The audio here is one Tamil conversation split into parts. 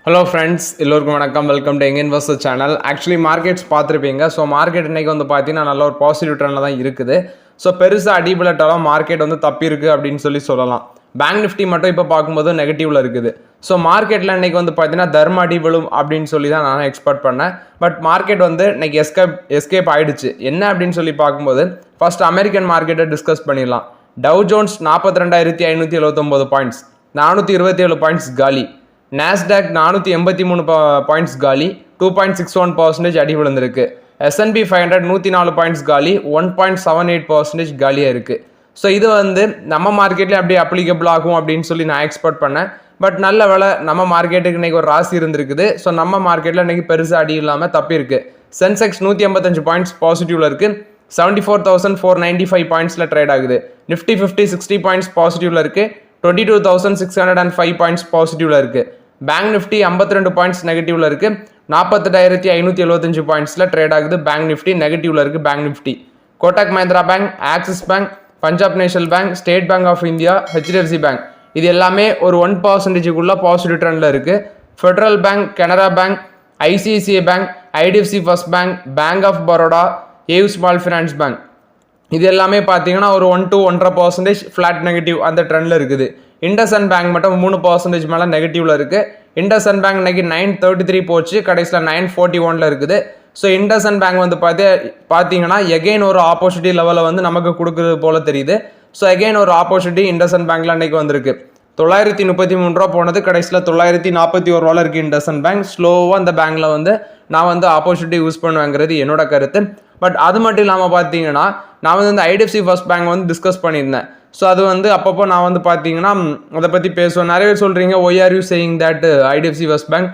ஹலோ ஃப்ரெண்ட்ஸ், எல்லோருக்கும் வணக்கம். Welcome to young investor channel. Actually markets பார்த்துருப்பீங்க. ஸோ மார்க்கெட் இன்றைக்கி வந்து பார்த்தீங்கன்னா நல்ல ஒரு பாசிட்டிவ் ட்ரெண்டில் தான் இருக்குது. ஸோ பெருசாக அடிபலட்டாலும் மார்க்கெட் வந்து தப்பிருக்கு அப்படின்னு சொல்லலாம். பேங்க் நிஃப்டி மட்டும் இப்போ பார்க்கும்போது நெகட்டிவில் இருக்குது. ஸோ மார்க்கெட்டில் இன்றைக்கி வந்து பார்த்தீங்கன்னா தர்ம அடிபலும் அப்படின்னு சொல்லி தான் நான் எக்ஸ்பெக்ட் பண்ணேன். பட் மார்க்கெட் வந்து இன்றைக்கி எஸ்கேப் ஆகிடுச்சு. என்ன அப்படின்னு சொல்லி பார்க்கும்போது ஃபர்ஸ்ட் அமெரிக்கன் மார்க்கெட்டை டிஸ்கஸ் பண்ணிடலாம். டவ் ஜோன்ஸ் 42,579 பாயிண்ட்ஸ், 427 பாயிண்ட்ஸ் காலி. நாஸ்டாக் 483 பாயிண்ட்ஸ் காலி, 2.61% அடி விழுந்திருக்கு. S&P 500 104 பாயிண்ட்ஸ் காலி, 1.78% காலியாக இருக்குது. ஸோ இது வந்து நம்ம மார்க்கெட்லேயே அப்படியே அப்ளிகபிள் ஆகும் அப்படின்னு சொல்லி நான் எக்ஸ்பெக்ட் பண்ணேன். பட் நல்ல வேலை நம்ம மார்க்கெட்டுக்கு இன்றைக்கி ஒரு ராசி இருந்திருக்குது. ஸோ நம்ம மார்க்கெட்டில் இன்றைக்கி பெருசாக அடி இல்லாமல் தப்பிருக்கு. சென்செக்ஸ் 185 பாயிண்ட்ஸ் பாசிட்டிவில் இருக்குது, 74,495 பாயிண்ட்ஸில் ட்ரேட் ஆகுது. நிஃப்டி 50 60 பாயிண்ட்ஸ் பாசிட்டிவில் இருக்குது, 22,605 பாயிண்ட்ஸ் பாசிட்டிவில் இருக்குது. பேங்க் நிஃப்டி 52 பாயிண்ட்ஸ் நெகட்டிவ்ல இருக்கு, 48,575 பாயிண்ட்ஸ்ல ட்ரேட் ஆகுது. பேங்க் நிஃப்டி நெகட்டிவ்ல இருக்கு. Bank Nifty Kotak Mahindra Bank, Axis Bank, Punjab National Bank, State Bank of India, HDFC Bank இது எல்லாமே ஒரு 1%க்குள்ள பாசிட்டிவ் ட்ரெண்ட்ல இருக்கு. Federal Bank, Canara Bank, ICICI Bank, IDFC first Bank, Bank of Baroda, AU Small finance Bank இது எல்லாமே பார்த்தீங்கன்னா ஒரு 1 to 1.5% ஃபிளாட் நெகட்டிவ் அந்த ட்ரெண்டில் இருக்குது. இண்டஸ்இண்ட் பேங்க் மட்டும் 3% மேலே நெகட்டிவ்ல இருக்கு. இண்டஸ்இண்ட் பேங்க் இன்னைக்கு 933 போச்சு, கடைசியில் 941 இருக்குது. ஸோ இண்டஸ்இண்ட் பேங்க் வந்து பார்த்தீங்கன்னா எகைன் ஒரு ஆப்போசிட்டி லெவலில் வந்து நமக்கு கொடுக்குறது போல தெரியுது. ஸோ எகைன் ஒரு ஆப்போசிட்டி இண்டஸ்இண்ட் பேங்க்ல அன்னைக்கு வந்திருக்கு. 933 ரூபா போனது, கடைசியில் 941 ரூபாவில் இருக்குது இண்டஸ்இண்ட் பேங்க். ஸ்லோவாக அந்த பேங்க்ல வந்து நான் வந்து ஆப்போசிட்டி யூஸ் பண்ணுவேங்கிறது என்னோட கருத்து. பட் அது மட்டும் இல்லாமல் பார்த்தீங்கன்னா நான் வந்து இந்த IDFC ஃபர்ஸ்ட் பேங்க் வந்து டிஸ்கஸ் பண்ணியிருந்தேன். ஸோ அது வந்து அப்பப்போ நான் வந்து பார்த்தீங்கன்னா அதை பற்றி பேசுவேன். நிறைய பேர் சொல்கிறீங்க why are you saying that IDFC first bank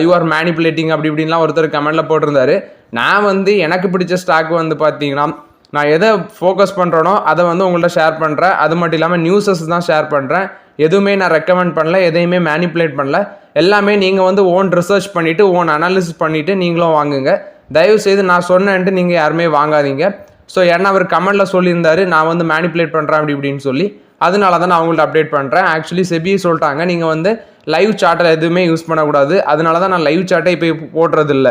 you are manipulating அப்படி இப்படின்லாம் ஒருத்தர் கமெண்ட்டில் போட்டிருந்தாரு. நான் வந்து எனக்கு பிடிச்ச ஸ்டாக் வந்து பார்த்தீங்கன்னா நான் எதை ஃபோக்கஸ் பண்ணுறேனோ அதை வந்து உங்கள்கிட்ட ஷேர் பண்ணுறேன். அது மட்டும் இல்லாமல் நியூஸஸ் தான் ஷேர் பண்ணுறேன். எதுவுமே நான் ரெக்கமெண்ட் பண்ணல, எதையுமே மேனிப்புலேட் பண்ணல. எல்லாமே நீங்கள் வந்து ஓன் ரிசர்ச் பண்ணிவிட்டு ஓன் அனாலிசிஸ் பண்ணிவிட்டு நீங்களும் வாங்குங்க. தயவுசெய்து நான் சொன்னேன்ட்டு நீங்கள் யாருமே வாங்காதீங்க. ஸோ ஏன்னா அவர் கமெண்ட்டில் சொல்லியிருந்தாரு நான் வந்து மேனிப்புலேட் பண்ணுறேன் அப்படி இப்படின்னு சொல்லி. அதனால தான் நான் அவங்கள்ட்ட அப்டேட் பண்ணுறேன். ஆக்சுவலி செபி சொல்லிட்டாங்க நீங்கள் வந்து லைவ் சார்ட்டில் எதுவுமே யூஸ் பண்ணக்கூடாது. அதனால தான் நான் லைவ் சார்ட்டை இப்போ போடுறதில்ல.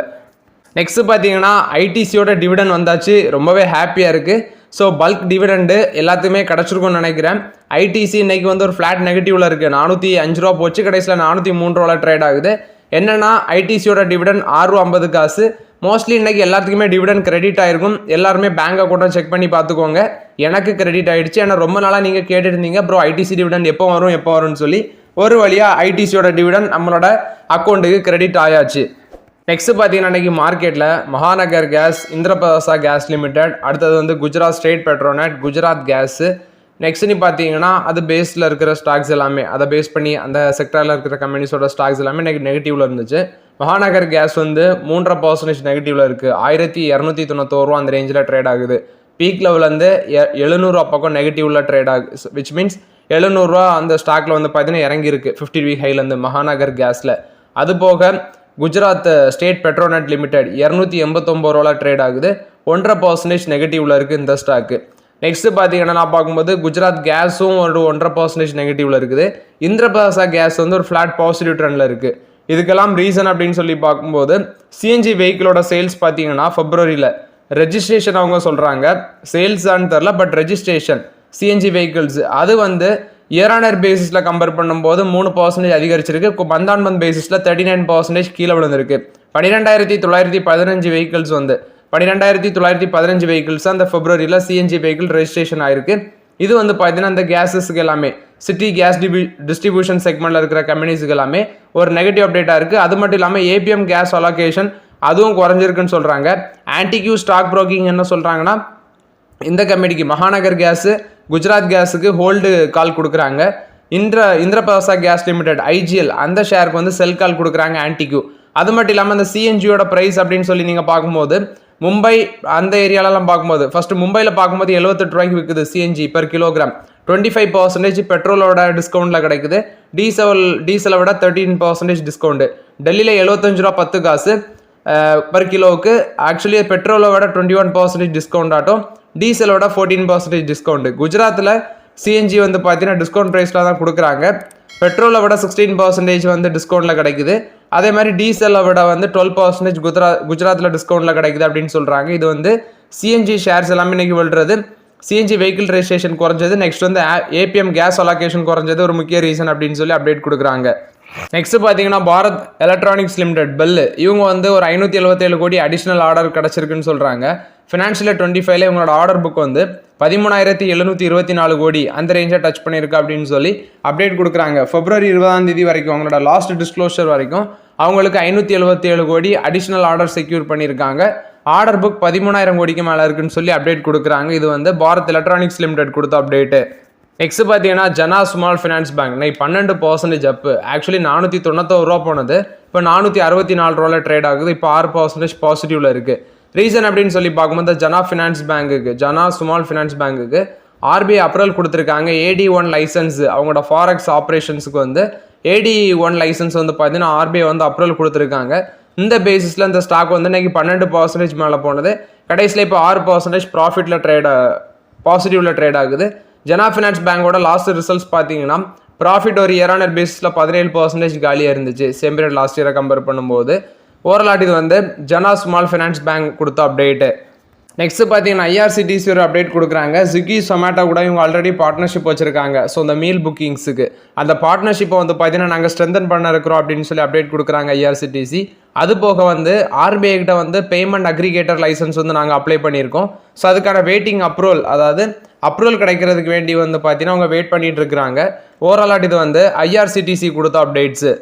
நெக்ஸ்ட்டு பார்த்தீங்கன்னா ITCயோட டிவிடன் வந்தாச்சு, ரொம்பவே ஹாப்பியாக இருக்குது. ஸோ பல்க் டிவிடெண்டு எல்லாத்துக்குமே கிடச்சிருக்கும்னு நினைக்கிறேன். ITC இன்னைக்கு வந்து ஒரு ஃப்ளாட் நெகட்டிவில் இருக்குது. 405 ரூபா போச்சு, கடைசியில் 403 ரூபாவில் ட்ரேட் ஆகுது. என்னென்னா ITCயோட டிவிடன் ₹6.50. மோஸ்ட்லி இன்றைக்கி எல்லாத்துக்குமே டிவிடன் கிரெடிட் ஆகிருக்கும். எல்லாருமே பேங்க் அக்கௌண்ட்டை செக் பண்ணி பார்த்துக்கோங்க. எனக்கு கிரெடிட் ஆகிடுச்சு. ஏன்னா ரொம்ப நாளாக நீங்கள் கேட்டுருந்தீங்க ப்ரோ ITC டிவிடன் எப்போ வரும்னு சொல்லி. ஒரு வழியாக ITCயோட டிவிடன் நம்மளோட அக்கௌண்ட்டுக்கு கிரெடிட் ஆயாச்சு. நெக்ஸ்ட்டு பார்த்தீங்கன்னா இன்றைக்கி மார்க்கெட்டில் மகாநகர் கேஸ், இந்திரபிரசா கேஸ் லிமிடெட், அடுத்தது வந்து குஜராத் ஸ்டேட் பெட்ரோநெட், குஜராத் கேஸு. நெக்ஸ்ட்னு பார்த்தீங்கன்னா அது பேஸில் இருக்கிற ஸ்டாக்ஸ் எல்லாமே அதை பேஸ் பண்ணி அந்த செக்டரில் இருக்கிற கம்பெனிஸோட ஸ்டாக்ஸ் எல்லாமே இன்றைக்கி நெகட்டிவில் இருந்துச்சு. மகாநகர் கேஸ் வந்து 3.5% நெகட்டிவில் இருக்குது. 1291 ரூபா அந்த ரேஞ்சில் ட்ரேட் ஆகுது. பீக் லெவலேருந்து 700 ரூபா பக்கம் நெகட்டிவில் ட்ரேட் ஆகுது. விச் மீன்ஸ் 700 ரூபா அந்த ஸ்டாக்கில் வந்து பார்த்தீங்கன்னா இறங்கியிருக்கு 50 வீக் ஹைலேருந்து மகாநகர் கேஸில். அது போக குஜராத் ஸ்டேட் பெட்ரோநெட் லிமிடெட் 289 ரூபாவில் ட்ரேட் ஆகுது. 1.5% நெகட்டிவில் இருக்குது இந்த ஸ்டாக்கு. நெக்ஸ்ட்டு பார்த்தீங்கன்னா நான் பார்க்கும்போது குஜராத் கேஸும் ஒரு 1.5% நெகட்டிவில் இருக்குது. இந்திரபிரசா கேஸ் வந்து ஒரு ஃப்ளாட் பாசிட்டிவ் ட்ரெண்டில் இருக்குது. இதுக்கெல்லாம் ரீசன் அப்படின்னு சொல்லி பார்க்கும்போது CNG வெஹிக்கிளோட சேல்ஸ் பார்த்தீங்கன்னா Februaryயில் ரெஜிஸ்ட்ரேஷன் அவங்க சொல்கிறாங்க, சேல்ஸான்னு தெரில, பட் ரெஜிஸ்ட்ரேஷன் CNG வெஹிக்கிள்ஸ் அது வந்து இயர் ஆன் இயர் பேசிஸில் கம்பேர் பண்ணும்போது 3% அதிகரிச்சிருக்கு. மந்த் ஆன் மந்த் பேசிஸில் 39% கீழே விழுந்திருக்கு. 12,915 வெஹிக்கிள்ஸ் வந்து 12,915 வெஹிக்கிள்ஸ் அந்த Februaryயில் CNG வெஹிக்கிள் ரெஜிஸ்ட்ரேஷன் ஆயிருக்கு. இது வந்து பார்த்தீங்கன்னா இந்த கேஸஸ்க்கு எல்லாமே சிட்டி கேஸ் டிஸ்ட்ரிபியூஷன் செக்மெண்ட்டில் இருக்கிற கம்பெனிஸுக்கு எல்லாமே ஒரு நெகட்டிவ் அப்டேட்டாக இருக்குது. அது மட்டும் இல்லாமல் APM கேஸ் அலோகேஷன் அதுவும் குறைஞ்சிருக்குன்னு சொல்கிறாங்க. ஆன்டிக்யூ ஸ்டாக் ப்ரோக்கிங் என்ன சொல்கிறாங்கன்னா இந்த கம்பெனிக்கு மகாநகர் கேஸு, குஜராத் கேஸுக்கு ஹோல்டு கால் கொடுக்குறாங்க. இந்திரபிரசா கேஸ் லிமிடெட் IGL அந்த ஷேருக்கு வந்து செல் கால் கொடுக்குறாங்க ஆன்டிக்யூ. அது மட்டும் இல்லாமல் அந்த CNGயோட ப்ரைஸ் அப்படின்னு சொல்லி நீங்கள் பார்க்கும்போது மும்பை அந்த ஏரியாலலாம் பார்க்கும்போது ஃபஸ்ட்டு மும்பையில் பார்க்கும்போது 78 ரூபாய்க்கு விற்குது CNG per கிலோகிராம். 25% பெட்ரோலோட டிஸ்கவுண்ட்டில் கிடைக்குது. டீசலை விட 13% டிஸ்கவுண்ட்டு. டெல்லியில் 75 ரூபா 10 காசு per கிலோவுக்கு. ஆக்சுவலி பெட்ரோலை விட 21% டிஸ்கவுண்ட் ஆட்டும், டீசலோட 14% டிஸ்கவுண்ட்டு. குஜராத்தில் CNG வந்து பார்த்தீங்கன்னா டிஸ்கவுண்ட் ப்ரைஸில் தான் கொடுக்குறாங்க. பெட்ரோலை விட 16% வந்து டிஸ்கவுண்ட்டில் கிடைக்குது. அதே மாதிரி டீசலை விட வந்து 12% குஜராத்தில் டிஸ்கவுண்ட்டில் கிடைக்குது அப்படின்னு சொல்கிறாங்க. இது வந்து சிஎன்ஜி ஷேர்ஸ் எல்லாமே இன்றைக்கி விழுறது, சிஎன்ஜி வெஹிக்கிள் ரெஜிஸ்ட்ரேஷன் குறைஞ்சது, நெக்ஸ்ட் வந்து ஏபிஎம் கேஸ் அலோகேஷன் குறைஞ்சது ஒரு முக்கிய ரீசன் அப்படின்னு சொல்லி அப்டேட் கொடுக்குறாங்க. நெக்ஸ்ட் பார்த்தீங்கன்னா பாரத் எலக்ட்ரானிக்ஸ் லிமிடெட் பெல், இவங்க வந்து ஒரு 577 கோடி அடிஷ்னல் ஆர்டர் கிடச்சிருக்குன்னு சொல்கிறாங்க. ஃபினான்ஷியல் 25ல இவங்களோட ஆர்டர் புக் வந்து 13,724 கோடி அந்த ரேஞ்சை டச் பண்ணியிருக்கு அப்படின்னு சொல்லி அப்டேட் கொடுக்குறாங்க. February 20 வரைக்கும் அவங்களோட லாஸ்ட் டிஸ்க்ளோஷர் வரைக்கும் அவங்களுக்கு 577 கோடி அடிஷ்னல் ஆர்டர் செக்யூர் பண்ணியிருக்காங்க. ஆர்டர் புக் 13,000 கோடிக்கு மேலே இருக்குன்னு சொல்லி அப்டேட் கொடுக்குறாங்க. இது வந்து பாரத் எலக்ட்ரானிக்ஸ் லிமிடெட் கொடுத்த அப்டேட்டு. நெக்ஸ்ட் பார்த்தீங்கன்னா ஜனா ஸ்மால் ஃபினான்ஸ் பேங்க் இன்னைக்கு 12% அப்பு. ஆக்சுவலி 491 ரூபா போனது, இப்போ 464 ரூபாவில் ட்ரேட் ஆகுது. இப்போ 6% பாசிட்டிவ்ல இருக்குது. ரீசன் அப்படின்னு சொல்லி பார்க்கும்போது ஜனா ஃபினான்ஸ் பேங்குக்கு, ஜனா ஸ்மால் ஃபினான்ஸ் பேங்குக்கு ஆர்பிஐ அப்ரூவல் கொடுத்துருக்காங்க. AD1 லைசன்ஸ் அவங்களோட ஃபாரெக்ஸ் ஆப்ரேஷன்ஸுக்கு வந்து AD1 லைசன்ஸ் வந்து பார்த்தீங்கன்னா ஆர்பிஐ வந்து அப்ரூவல் கொடுத்துருக்காங்க. இந்த பேசிஸில் இந்த ஸ்டாக் வந்து இன்னைக்கு 12% மேலே போனது. கடைசியில் இப்போ 6% ப்ராஃபிட்டில் பாசிட்டிவ்ல ட்ரேட் ஆகுது. ஜனா ஃபினான்ஸ் பேங்கோட லாஸ்ட் ரிசல்ட்ஸ் பார்த்தீங்கன்னா ப்ராஃபிட் ஒரு இயர் ஆன் இயர் பேசிஸில் 17% காலியாக இருந்துச்சு சேம் பீரியட் லாஸ்ட் இயரை கம்பேர் பண்ணும்போது. ஓவரால் இது வந்து ஜனா ஸ்மால் ஃபினான்ஸ் பேங்க் கொடுத்த அப்டேட்டு. நெக்ஸ்ட் பார்த்தீங்கன்னா IRCTC ஒரு அப்டேட் கொடுக்குறாங்க. ஸ்விக்கி சொமேட்டோ கூட இவங்க ஆல்ரெடி பார்ட்னர்ஷிப் வச்சிருக்காங்க. ஸோ இந்த மீல் புக்கிங்ஸுக்கு அந்த பார்ட்னர்ஷிப்பை வந்து பார்த்தீங்கன்னா நாங்கள் ஸ்ட்ரென்தன் பண்ண இருக்கிறோம் அப்படின்னு சொல்லி அப்டேட் கொடுக்குறாங்க IRCTC. அது போக வந்து RBI கிட்ட வந்து பேமெண்ட் அக்ரிகேட்டர் லைசன்ஸ் வந்து நாங்கள் அப்ளை பண்ணியிருக்கோம். ஸோ அதுக்கான வெயிட்டிங் அப்ரூவல், அதாவது அப்ரூவல் கிடைக்கிறதுக்கு வேண்டி வந்து பார்த்தீங்கன்னா அவங்க வெயிட் பண்ணிட்டு இருக்கிறாங்க. ஓவராலாக இது வந்து IRCTC கொடுத்த அப்டேட்ஸு.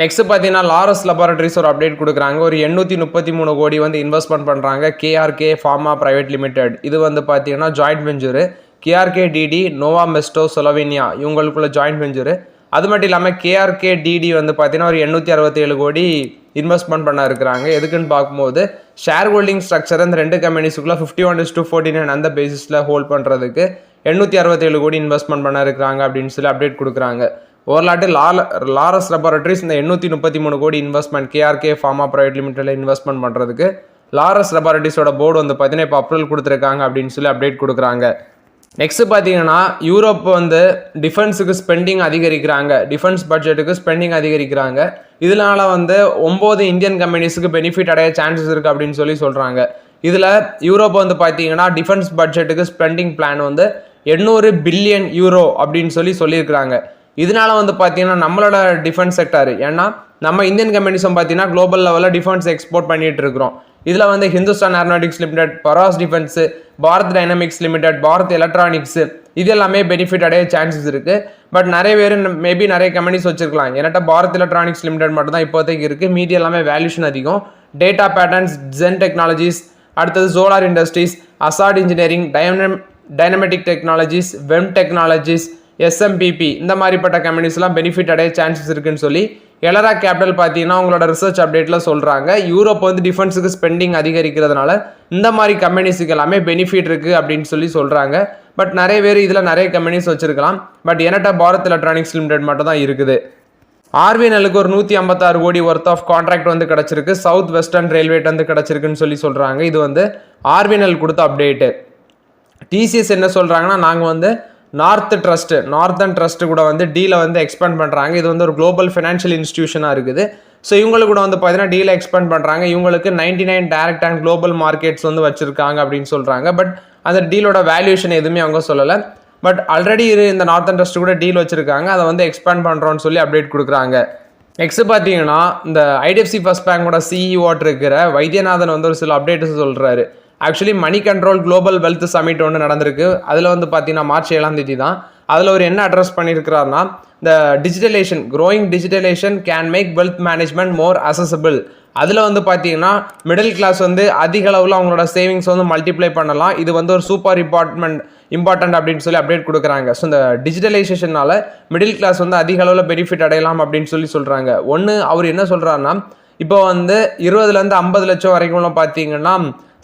நெக்ஸ்ட் பார்த்தீங்கன்னா லாரஸ் லெபார்டரிஸ் ஒரு அப்டேட் கொடுக்குறாங்க. ஒரு 833 கோடி வந்து இன்வெஸ்ட்மெண்ட் பண்ணுறாங்க. KRK ஃபார்மா பிரைவேட் லிமிடெட், இது வந்து பார்த்தீங்கன்னா ஜாயிண்ட் வெஞ்சரு. KRKDD நோவா மெஸ்டோ சொலோவேனியா இவங்களுக்குள்ள ஜாயிண்ட் வெஞ்சரு. அது மட்டும் இல்லாமல் KRKDD வந்து பார்த்தீங்கன்னா ஒரு 867 கோடி இன்வெஸ்ட்மெண்ட் பண்ண இருக்கிறாங்க. எதுக்குன்னு பார்க்கும்போது ஷேர் ஹோல்டிங் ஸ்ட்ரக்சர் அந்த ரெண்டு கம்பெனிஸுக்குள்ள 51:49 அந்த பேசிஸில் ஹோல்ட் பண்ணுறதுக்கு 867 கோடி இன்வெஸ்ட்மெண்ட் பண்ண இருக்கிறாங்க அப்படின்னு சொல்லி அப்டேட் கொடுக்குறாங்க. ஓவராலாட்டு லாரஸ் லெபார்டரிஸ் இந்த 833 கோடி இன்வெஸ்ட்மெண்ட் KRK ஃபார்மா பிரைவேட் லிமிடெட்ல இன்வெஸ்ட்மெண்ட் பண்ணுறதுக்கு லாரஸ் லெபார்டரிஸோட போர்டு வந்து பார்த்தீங்கன்னா இப்போ அப்ரூவல் கொடுத்துருக்காங்க அப்படின்னு சொல்லி அப்டேட் கொடுக்குறாங்க. நெக்ஸ்ட் பார்த்தீங்கன்னா யூரோப் வந்து டிஃபென்ஸுக்கு ஸ்பெண்டிங் அதிகரிக்கிறாங்க, டிஃபென்ஸ் பட்ஜெட்டுக்கு ஸ்பெண்டிங் அதிகரிக்கிறாங்க. இதனால வந்து 9 இந்தியன் கம்பெனிஸுக்கு பெனிஃபிட் அடைய சான்சஸ் இருக்குது அப்படின்னு சொல்லி சொல்கிறாங்க. இதில் யூரோப் வந்து பார்த்தீங்கன்னா டிஃபென்ஸ் பட்ஜெட்டுக்கு ஸ்பெண்டிங் பிளான் வந்து 800 பில்லியன் யூரோ அப்படின்னு சொல்லியிருக்கிறாங்க. இதனால வந்து பார்த்தீங்கன்னா நம்மளோட டிஃபென்ஸ் செக்டார், ஏன்னா நம்ம இந்தியன் கம்பெனிஸும் பார்த்தீங்கன்னா குளோபல் லெவலில் டிஃபென்ஸ் எக்ஸ்போர்ட் பண்ணிட்டு இருக்கிறோம். இதில் வந்து Hindustan aeronautics limited, Paras defence, Bharat dynamics limited, Bharat electronics இது எல்லாமே பெனிஃபிட் அடைய சான்சஸ் இருக்குது. பட் நிறைய பேர் மேபி நிறைய கம்பெனிஸ் வச்சிருக்கலாம். ஏன்னா பாரத் எலக்ட்ரானிக்ஸ் லிமிடெட் மட்டும் தான் இப்போதைக்கு இருக்குது. மீதி எல்லாமே வேல்யூஷன் அதிகம். டேட்டா பேட்டர்ன்ஸ், ஜென் டெக்னாலஜிஸ், அடுத்தது solar industries, Azad engineering, Dynamatic technologies, Vem technologies, SMPP இந்த மாதிரிப்பட்ட கம்பெனிஸ்லாம் பெனிஃபிட் அடைய சான்சஸ் இருக்குன்னு சொல்லி எலரா கேபிட்டல் பார்த்தீங்கன்னா அவங்களோட ரிசர்ச் அப்டேட்டில் சொல்கிறாங்க. யூரோப் வந்து டிஃபென்ஸுக்கு ஸ்பெண்டிங் அதிகரிக்கிறதுனால இந்த மாதிரி கம்பெனிஸுக்கு எல்லாமே பெனிஃபிட் இருக்குது அப்படின்னு சொல்லி சொல்கிறாங்க. பட் நிறைய பேர் இதில் நிறைய கம்பெனிஸ் வச்சிருக்கலாம். பட் என்கிட்ட பாரத் எலக்ட்ரானிக்ஸ் லிமிடெட் மட்டும் தான் இருக்குது. RVNLக்கு ஒரு 156 கோடி ஒர்த் ஆஃப் கான்ட்ராக்ட் வந்து கிடச்சிருக்கு. சவுத் வெஸ்டர்ன் ரயில்வே வந்து கிடச்சிருக்குன்னு சொல்லி சொல்கிறாங்க. இது வந்து RVNL கொடுத்த அப்டேட்டு. TCS என்ன சொல்கிறாங்கன்னா நாங்கள் வந்து நார்த்தன் ட்ரஸ்ட் கூட வந்து டீலை வந்து எக்ஸ்பேண்ட் பண்ணுறாங்க. இது வந்து ஒரு குளோபல் ஃபினான்ஷியல் இன்ஸ்டிடியூஷனாக இருக்குது. ஸோ இவங்களுக்கு கூட வந்து பார்த்தீங்கன்னா டீலை எக்ஸ்பேண்ட் பண்ணுறாங்க. இவங்களுக்கு 99 டைரக்ட் அண்ட் குளோபல் மார்க்கெட்ஸ் வந்து வச்சுருக்காங்க அப்படின்னு சொல்கிறாங்க. பட் அந்த டீலோட வேல்யூஷன் எதுவுமே அவங்க சொல்லலை. பட் ஆல்ரெடி இந்த நார்த்தன் ட்ரஸ்ட் கூட டீல் வச்சுருக்காங்க, அதை வந்து எக்ஸ்பேண்ட் பண்ணுறோன்னு சொல்லி அப்டேட் கொடுக்குறாங்க. நெக்ஸ்ட் பார்த்தீங்கன்னா இந்த IDFC ஃபர்ஸ்ட் பேங்கோட CEO இருக்கிற வைத்தியநாதன் வந்து ஒரு சில அப்டேட்ஸ் சொல்கிறாரு. Actually Moneycontrol global wealth summit ஒன்று நடந்திருக்கு. அதில் வந்து பார்த்தீங்கன்னா March 7 தான். அதில் ஒரு என்ன அட்ரஸ் பண்ணியிருக்கிறாருன்னா, இந்த digitalisation, growing digitalisation can make wealth management more accessible. அதில் வந்து பார்த்தீங்கன்னா மிடில் கிளாஸ் வந்து அதிக அளவில் அவங்களோட சேவிங்ஸ் வந்து மல்டிப்ளை பண்ணலாம். இது வந்து ஒரு சூப்பர் இம்பார்ட்டன்ட் அப்படின்னு சொல்லி அப்டேட் கொடுக்குறாங்க. ஸோ இந்த டிஜிட்டலைசேஷனால மிடில் கிளாஸ் வந்து அதிக அளவில் பெனிஃபிட் அடையலாம் அப்படின்னு சொல்லி சொல்கிறாங்க. ஒன்று அவர் என்ன சொல்கிறாருன்னா, இப்போ வந்து 20 to 50 லட்சம் வரைக்கும் பார்த்தீங்கன்னா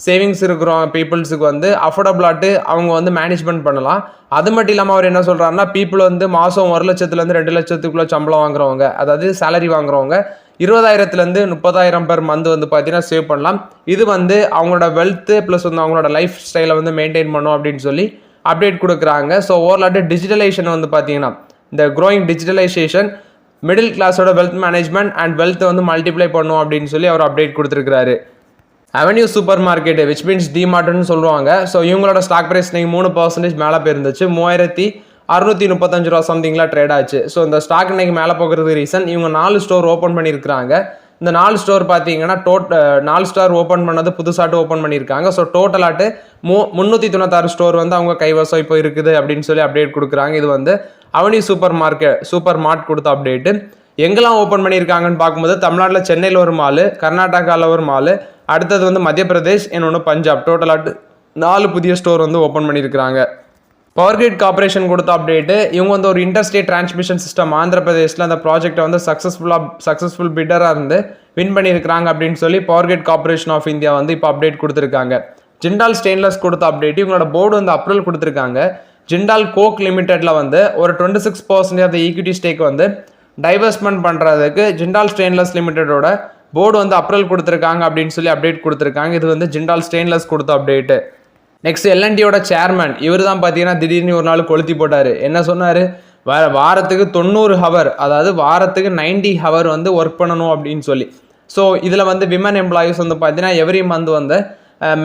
சேவிங்ஸ் இருக்கிறோம் பீப்புள்ஸுக்கு வந்து அஃபோர்டபுளாட்டு அவங்க வந்து மேனேஜ்மெண்ட் பண்ணலாம். அது மட்டும் இல்லாமல் அவர் என்ன சொல்கிறாருன்னா, பீப்புள் வந்து மாதம் 1 லட்சத்துலேருந்து 2 லட்சத்துக்குள்ளே சம்பளம் வாங்குறவங்க, அதாவது சேலரி வாங்குறவங்க 20,000 to 30,000 பெர் மந்த் வந்து பார்த்தீங்கன்னா சேவ் பண்ணலாம். இது வந்து அவங்களோட வெல்த்து ப்ளஸ் வந்து அவங்களோட லைஃப் ஸ்டைலை வந்து மெயின்டைன் பண்ணும் அப்படின்னு சொல்லி அப்டேட் கொடுக்குறாங்க. ஸோ ஓவராலாட்டு டிஜிட்டலைசேஷன் வந்து பார்த்தீங்கன்னா இந்த க்ரோயிங் டிஜிட்டலைசேஷன் மிடில் கிளாஸோட வெல்த் மேனேஜ்மெண்ட் அண்ட் வெல்த்தை வந்து மல்டிப்ளை பண்ணும் அப்படின்னு சொல்லி அவர் அப்டேட் கொடுத்துருக்காரு. Avenue super market which means டிமார்ட்னு சொல்லுவாங்க. ஸோ இவங்களோட ஸ்டாக் ப்ரைஸ் நீங்கள் 3% மேலே போயிருந்துச்சு. 3635 ரூபா சம்திங்லாம் ட்ரேட் ஆச்சு. ஸோ இந்த ஸ்டாக் இன்னைக்கு மேலே போகிறதுக்கு ரீசன் இவங்க 4 ஸ்டோர் ஓப்பன் பண்ணியிருக்காங்க. இந்த 4 ஸ்டோர் பார்த்தீங்கன்னா 4 ஸ்டோர் ஓப்பன் பண்ணது புதுசாட்டு ஓப்பன் பண்ணியிருக்காங்க. ஸோ டோட்டலாட்டு 396 ஸ்டோர் வந்து அவங்க கைவசம் இப்போ இருக்குது அப்படின்னு சொல்லி அப்டேட் கொடுக்குறாங்க. இது வந்து அவென்யூ சூப்பர் மார்ட் கொடுத்த அப்டேட்டு. எங்கெல்லாம் ஓப்பன் பண்ணியிருக்காங்கன்னு பார்க்கும்போது தமிழ்நாட்டில் சென்னையில் ஒரு மாலு, கர்நாடகாவில் ஒரு மாலு, அடுத்தது வந்து மத்திய பிரதேஷ், இன்னொன்று பஞ்சாப். டோட்டலாட்டு 4 புதிய ஸ்டோர் வந்து ஓப்பன் பண்ணியிருக்கிறாங்க. பவர் கிரிட் கார்பரேஷன் கொடுத்த அப்டேட்டு, இவங்க வந்து ஒரு இன்டர்ஸ்டேட் டிரான்ஸ்மிஷன் சிஸ்டம் ஆந்திர பிரதேஷில் அந்த ப்ராஜெக்டை வந்து சக்ஸஸ்ஃபுல் பிட்டராக இருந்து வின் பண்ணியிருக்கிறாங்க அப்படின்னு சொல்லி power grid corporation of India வந்து இப்போ அப்டேட் கொடுத்துருக்காங்க. ஜிண்டால் ஸ்டெயின்லெஸ் கொடுத்த அப்டேட், இவங்களோட போர்டு வந்து அப்ரூவல் கொடுத்துருக்காங்க. ஜிண்டால் கோக் லிமிடெட்ல வந்து ஒரு 26% ஆஃப் த ஈக்விட்டி ஸ்டேக் வந்து டைவர்ஸ்மெண்ட் பண்ணுறதுக்கு ஜிண்டால் ஸ்டெயின்லெஸ் லிமிடெடோட போர்டு வந்து அப்ரூவல் கொடுத்துருக்காங்க அப்படின்னு சொல்லி அப்டேட் கொடுத்துருக்காங்க. இது வந்து ஜிண்டால் ஸ்டெயின்லெஸ் கொடுத்த அப்டேட்டு. நெக்ஸ்ட் எல்என்டியோட சேர்மன் இவர் தான் பார்த்தீங்கன்னா திடீர்னு ஒரு நாள் கொளுத்தி போட்டார். என்ன சொன்னார், வாரத்துக்கு 90 ஹவர், அதாவது வாரத்துக்கு 90 ஹவர் வந்து ஒர்க் பண்ணணும் அப்படின்னு சொல்லி. ஸோ இதில் வந்து விமன் எம்ப்ளாயீஸ் வந்து பார்த்தீங்கன்னா எவ்ரி மந்த் வந்து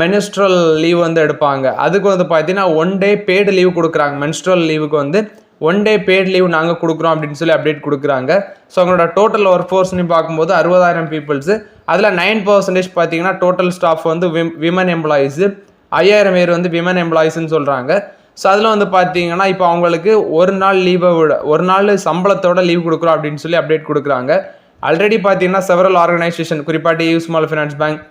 மென்ஸ்ட்ரல் லீவ் வந்து எடுப்பாங்க. அதுக்கு வந்து பார்த்தீங்கன்னா 1 டே பெய்டு லீவ் கொடுக்குறாங்க. மென்ஸ்ட்ரல் லீவுக்கு வந்து 1 டே பெய்டு லீவ் நாங்கள் கொடுக்குறோம் அப்படின்னு சொல்லி அப்டேட் கொடுக்குறாங்க. ஸோ அவங்களோட டோட்டல் ஒர்க் ஃபோர்ஸ்னு பார்க்கும்போது 60,000 பீப்புள்ஸு. அதில் 9% பார்த்தீங்கன்னா டோட்டல் ஸ்டாஃப் வந்து விமன் எம்ப்ளாயீஸு, 5,000 பேர் வந்து விமன் எம்ப்ளாயீஸ்ன்னு சொல்கிறாங்க. ஸோ அதில் வந்து பார்த்தீங்கன்னா இப்போ அவங்களுக்கு ஒரு நாள் சம்பளத்தோட லீவ் கொடுக்குறோம் அப்படின்னு சொல்லி அப்டேட் கொடுக்குறாங்க. ஆல்ரெடி பார்த்தீங்கன்னா செவரல் ஆர்கனைசேஷன், குறிப்பாக டியூ small finance bank,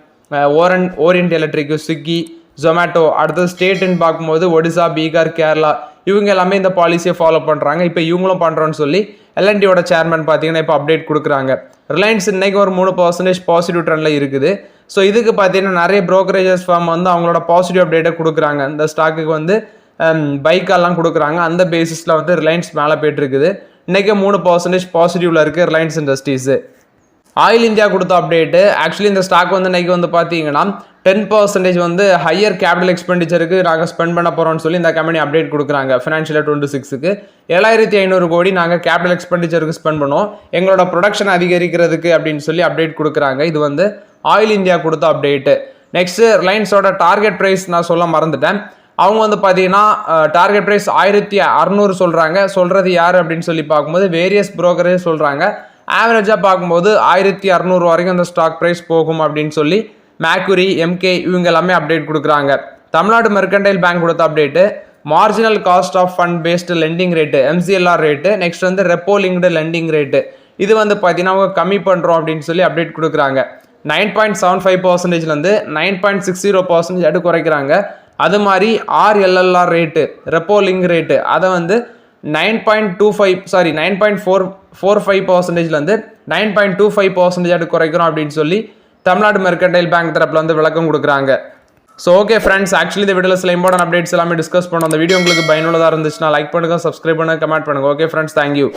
Orient Electric, Swiggy, Zomato, அடுத்தது ஸ்டேட்டுன்னு பார்க்கும்போது ஒடிசா, பீகார், கேரளா, இவங்க எல்லாமே இந்த பாலிசியை ஃபாலோ பண்ணுறாங்க. இப்போ இவங்களும் பண்ணுறோன்னு சொல்லி எல்என்டியோட சேர்மன் பார்த்தீங்கன்னா இப்போ அப்டேட் கொடுக்குறாங்க. ரிலையன்ஸ் இன்னைக்கு ஒரு 3% பாசிட்டிவ் ட்ரெண்டில் இருக்குது. ஸோ இதுக்கு பார்த்தீங்கன்னா நிறைய ப்ரோக்கரேஜஸ் ஃபார்ம் வந்து அவங்களோட பாசிட்டிவ் அப்டேட்டை கொடுக்குறாங்க. இந்த ஸ்டாக்குக்கு வந்து பைக்கெல்லாம் கொடுக்குறாங்க. அந்த பேசிஸில் வந்து ரிலையன்ஸ் மேலே போய்ட்டு இருக்குது. இன்றைக்கி 3% பாசிட்டிவில் இருக்குது ரிலையன்ஸ் இண்டஸ்ட்ரீஸு. ஆயில் இந்தியா கொடுத்த அப்டேட்டு, ஆக்சுவலி இந்த ஸ்டாக் வந்து இன்றைக்கி வந்து பார்த்தீங்கன்னா 10% வந்து ஹையர் கேபிட்டல் எக்ஸ்பெண்டிச்சருக்கு நாங்கள் ஸ்பெண்ட் பண்ண போகிறோம்னு சொல்லி இந்த கம்பெனி அப்டேட் கொடுக்குறாங்க. ஃபினான்ஷியல் 26க்கு 7,500 கோடி நாங்கள் கேபிட்டல் எக்ஸ்பெண்டிச்சருக்கு ஸ்பெண்ட் பண்ணுவோம் எங்களோட ப்ரொடக்ஷன் அதிகரிக்கிறதுக்கு அப்படின்னு சொல்லி அப்டேட் கொடுக்குறாங்க. இது வந்து ஆயில் இந்தியா கொடுத்த அப்டேட்டு. நெக்ஸ்ட்டு ரிலையன்ஸோட டார்கெட் ப்ரைஸ் நான் சொல்ல மறந்துட்டேன். அவங்க வந்து பார்த்தீங்கன்னா டார்கெட் ப்ரைஸ் 1,600 சொல்கிறாங்க. சொல்கிறது யார் அப்படின்னு சொல்லி பார்க்கும்போது வேரியஸ் புரோக்கரேஜ் சொல்கிறாங்க. ஆவரேஜாக பார்க்கும்போது 1,600 வரைக்கும் அந்த ஸ்டாக் ப்ரைஸ் போகும் அப்படின்னு சொல்லி மேக்குரி, எம்கே இவங்க எல்லாமே அப்டேட் கொடுக்குறாங்க. தமிழ்நாடு மெர்கன்டைல் பேங்க் கொடுத்த update, marginal cost of fund based lending rate, MCLR rate, next வந்து ரெப்போ லிங்க்டு லெண்டிங் ரேட்டு, இது வந்து பார்த்தீங்கன்னா அவங்க கம்மி பண்ணுறோம் அப்படின்னு சொல்லி அப்டேட் கொடுக்குறாங்க. 9.75%லேருந்து 9.60% எடு குறைக்கிறாங்க. அது மாதிரி RLLR rate, repo link rate, அதை வந்து 9.45%லேருந்து 9.25% குறைக்கிறோம் அப்படின்னு சொல்லி தமிழ்நாடு மெர்கன்டைல் பேங்க் தரப்பில் வந்து விளக்கம் கொடுக்குறாங்க. ஸோ ஓகே ஃப்ரெண்ட்ஸ், ஆக்சுவலி இந்த வீடியோவில் சில இம்பார்ட்டன்ட் அப்டேட்ஸ் எல்லாமே டிஸ்கஸ் பண்ணோம். அந்த வீடியோ உங்களுக்கு பயனுள்ளதாக இருந்துச்சுன்னா லைக் பண்ணுங்கள், சப்ஸ்கிரைப் பண்ணுங்கள், கமெண்ட் பண்ணுங்கள். Okay friends, thank you.